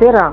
13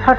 60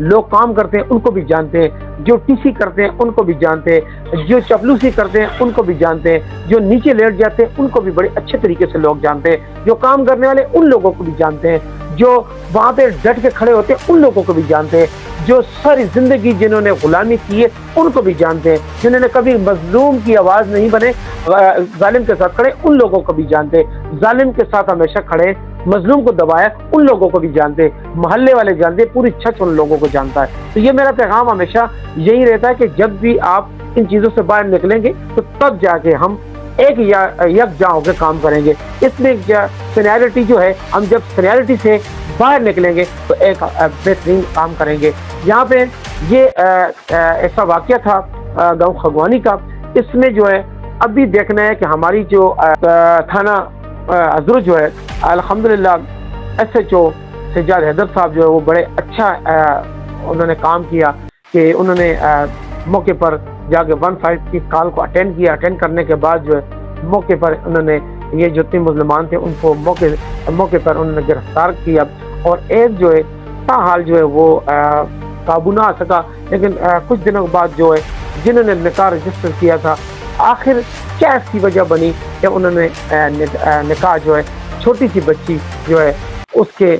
لوگ کام کرتے ہیں ان کو بھی جانتے ہیں، جو ٹی سی کرتے ہیں ان کو بھی جانتے ہیں، جو چپلوسی کرتے ہیں ان کو بھی جانتے ہیں، جو نیچے لیٹ جاتے ہیں ان کو بھی بڑے اچھے طریقے سے لوگ جانتے ہیں، جو کام کرنے والے ان لوگوں کو بھی جانتے ہیں، جو وہاں پہ ڈٹ کے کھڑے ہوتے ہیں ان لوگوں کو بھی جانتے ہیں، جو ساری زندگی جنہوں نے غلامی کی ہے ان کو بھی جانتے ہیں، جنہوں نے کبھی مظلوم کی آواز نہیں بنے ظالم کے ساتھ کھڑے ان لوگوں کو بھی جانتے ہیں، ظالم کے ساتھ ہمیشہ کھڑے مظلوم کو دبایا ان لوگوں کو بھی جانتے ہیں، محلے والے جانتے ہیں، پوری چھت ان لوگوں کو جانتا ہے۔ تو یہ میرا پیغام ہمیشہ یہی رہتا ہے کہ جب بھی آپ ان چیزوں سے باہر نکلیں گے تو تب جا کے ہم ایک یکجا ہو کے کام کریں گے۔ اس میں سینیرٹی جو ہے، ہم جب سینیرٹی سے باہر نکلیں گے تو ایک بہترین کام کریں گے۔ یہاں پہ یہ ایسا واقعہ تھا گاؤں کھگوانی کا، اس میں جو ہے ابھی دیکھنا ہے کہ ہماری جو تھانہ عذر جو ہے الحمدللہ S H O Sajjad Haider صاحب جو ہے وہ بڑے اچھا انہوں نے کام کیا کہ انہوں نے موقع پر جا کے 15 کی کال کو اٹینڈ کیا۔ اٹینڈ کرنے کے بعد جو ہے موقع پر انہوں نے یہ جو 3 مظلمان تھے ان کو موقع پر انہوں نے گرفتار کیا، اور ایک جو ہے تاحال جو ہے وہ قابو نہ آ سکا، لیکن کچھ دنوں بعد جو ہے جنہوں نے نکاح رجسٹر کیا تھا، آخر کیا اس کی وجہ بنی کہ انہوں نے نکاح جو ہے چھوٹی سی بچی جو ہے اس کے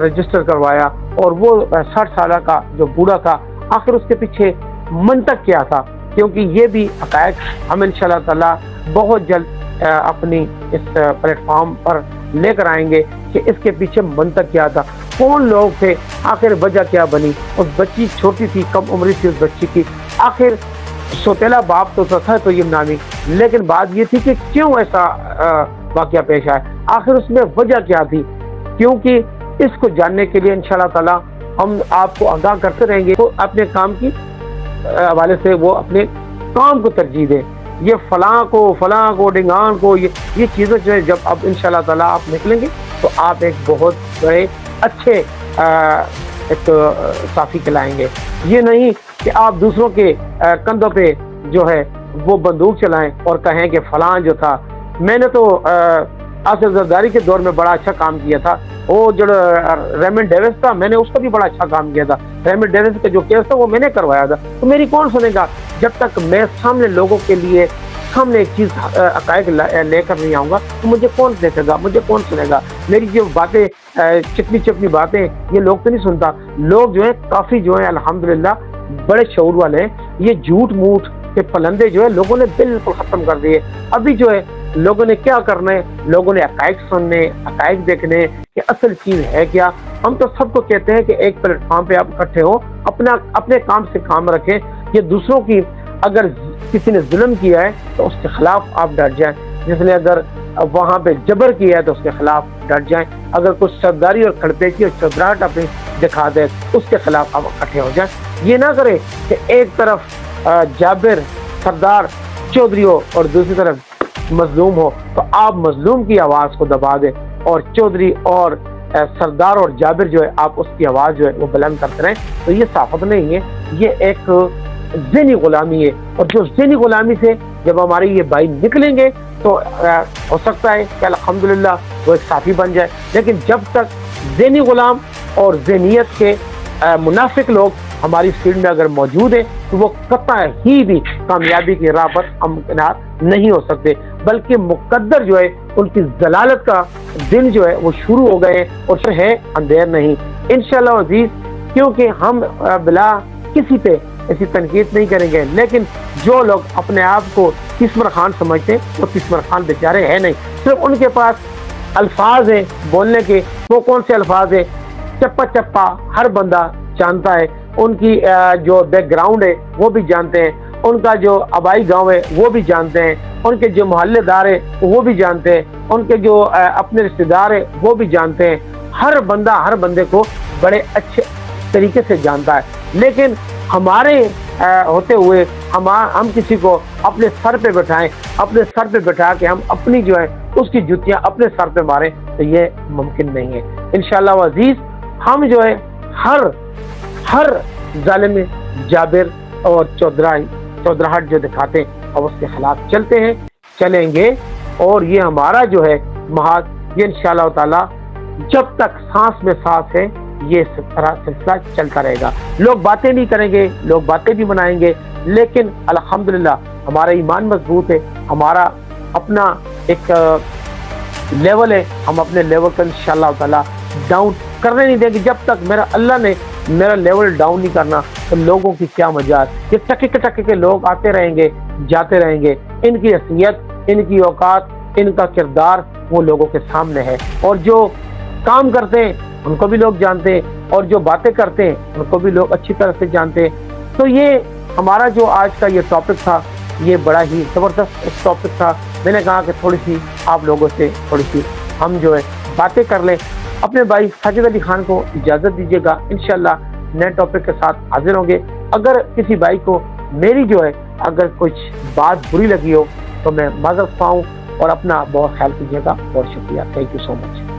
رجسٹر کروایا، اور وہ 60 سالہ کا جو بوڑھا تھا آخر اس کے پیچھے منطق کیا تھا، کیونکہ یہ بھی حقائق ہم انشاءاللہ تعالی بہت جلد اپنی اس پلیٹ فارم پر لے کر آئیں گے کہ اس کے پیچھے منطق کیا تھا، کون لوگ تھے، آخر وجہ کیا بنی۔ اس بچی چھوٹی تھی، کم عمری تھی اس بچی کی، آخر سوتیلا باپ تو تھا تو یہ نامی، لیکن بات یہ تھی کہ کیوں ایسا واقعہ پیش آیا، آخر اس میں وجہ کیا تھی، کیونکہ اس کو جاننے کے لیے انشاءاللہ تعالی ہم آپ کو آگاہ کرتے رہیں گے، تو اپنے کام کی حوالے سے وہ اپنے کام کو ترجیح دیں، یہ فلاں کو ڈنگان کو یہ چیزیں جو ہے جب اب انشاءاللہ تعالی آپ نکلیں گے تو آپ ایک بہت بڑے اچھے ایک صافی کھلائیں گے۔ یہ نہیں کہ آپ دوسروں کے کندھوں پہ جو ہے وہ بندوق چلائیں اور کہیں کہ فلاں جو تھا، میں نے تو آصف زرداری کے دور میں بڑا اچھا کام کیا تھا، وہ جو ریمنڈ ڈیوس تھا میں نے اس کا بھی بڑا اچھا کام کیا تھا، ریمنڈ ڈیوس کا جو کیس تھا وہ میں نے کروایا تھا، تو میری کون سنے گا جب تک میں سامنے لوگوں کے لیے سامنے ایک چیز حقائق لے کر نہیں آؤں گا، تو مجھے کون دیکھے گا، مجھے کون سنے گا، میری جو باتیں چپنی باتیں یہ لوگ تو نہیں سنتا، لوگ جو ہیں کافی جو ہیں الحمدللہ بڑے شعور والے ہیں، یہ جھوٹ موٹ کے پلندے جو ہے لوگوں نے بالکل ختم کر دیے۔ ابھی جو ہے لوگوں نے کیا کرنا ہے، لوگوں نے حقائق سننے، حقائق دیکھنے کہ اصل چیز ہے کیا۔ ہم تو سب کو کہتے ہیں کہ ایک پلیٹ فارم پہ آپ اکٹھے ہو، اپنے کام سے کام رکھیں، یہ دوسروں کی اگر کسی نے ظلم کیا ہے تو اس کے خلاف آپ ڈٹ جائیں، جس نے اگر وہاں پہ جبر کیا ہے تو اس کے خلاف ڈٹ جائیں، اگر کچھ سرداری اور کھڑپیچی اور چودراہٹ اپنی دکھا دے اس کے خلاف آپ اکٹھے ہو جائیں۔ یہ نہ کریں کہ ایک طرف جابر سردار چودھری ہو اور دوسری طرف مظلوم ہو، تو آپ مظلوم کی آواز کو دبا دیں اور چودھری اور سردار اور جابر جو ہے آپ اس کی آواز جو ہے وہ بلند کرتے رہیں، تو یہ صافت نہیں ہے، یہ ایک ذہنی غلامی ہے، اور جو ذہنی غلامی سے جب ہمارے یہ بھائی نکلیں گے تو ہو سکتا ہے کہ الحمدللہ وہ ایک صافی بن جائے، لیکن جب تک ذہنی غلام اور ذہنیت کے منافق لوگ ہماری فیلڈ میں اگر موجود ہیں تو وہ قطع ہی بھی کامیابی کی راہ پر امکنار نہیں ہو سکتے، بلکہ مقدر جو ہے ان کی ضلالت کا دن جو ہے وہ شروع ہو گئے اور ہے اندھیر نہیں انشاءاللہ عزیز، کیونکہ ہم بلا کسی پہ ایسی تنقید نہیں کریں گے، لیکن جو لوگ اپنے آپ کو قسمر خان سمجھتے ہیں وہ قسمر خان بیچارے ہیں نہیں، صرف ان کے پاس الفاظ ہیں بولنے کے، وہ کون سے الفاظ ہیں، چپا چپا ہر بندہ جانتا ہے، ان کی جو بیک گراؤنڈ ہے وہ بھی جانتے ہیں، ان کا جو آبائی گاؤں ہے وہ بھی جانتے ہیں، ان کے جو محلے دار ہے وہ بھی جانتے ہیں، ان کے جو اپنے رشتہ دار ہے وہ بھی جانتے ہیں، ہر بندہ ہر بندے کو بڑے اچھے طریقے سے جانتا ہے، لیکن ہمارے ہوتے ہوئے ہم کسی کو اپنے سر پہ بٹھائیں، اپنے سر پہ بٹھا کے ہم اپنی جو ہے اس کی جوتیاں اپنے سر پہ ماریں تو یہ ممکن نہیں ہے۔ انشاءاللہ عزیز ہم جو ہے ہر ظالم جابر اور چودراہٹ جو دکھاتے ہیں اور اس کے خلاف چلتے ہیں، چلیں گے، اور یہ ہمارا جو ہے محاذ یہ انشاءاللہ تعالی جب تک سانس میں سانس ہے یہ طرح سلسلہ چلتا رہے گا. لوگ باتیں بھی کریں گے, لوگ باتیں بھی بنائیں گے, لیکن الحمدللہ ہمارا ایمان مضبوط ہے, ہمارا اپنا ایک لیول ہے, ہم اپنے لیول کو انشاءاللہ تعالی ڈاؤن کرنے نہیں دیں گے. جب تک اللہ نے میرا لیول ڈاؤن نہیں کرنا تو لوگوں کی کیا مجال. یہ ٹکے کے لوگ آتے رہیں گے, جاتے رہیں گے, ان کی حیثیت, ان کی اوقات, ان کا کردار وہ لوگوں کے سامنے ہے, اور جو کام کرتے ہیں ان کو بھی لوگ جانتے ہیں, اور جو باتیں کرتے ہیں ان کو بھی لوگ اچھی طرح سے جانتے ہیں. تو یہ ہمارا جو آج کا یہ ٹاپک تھا, یہ بڑا ہی زبردست ایک ٹاپک تھا. میں نے کہا کہ تھوڑی سی آپ لوگوں سے تھوڑی سی ہم جو ہے باتیں کر لیں. اپنے بھائی ساجد علی خان کو اجازت دیجیے گا, انشاءاللہ نئے ٹاپک کے ساتھ حاضر ہوں گے. اگر کسی بھائی کو میری جو ہے اگر کچھ بات بری لگی ہو تو میں معذرت خواہ ہوں, اور اپنا بہت خیال کیجیے گا. بہت شکریہ, تھینک یو سو مچ.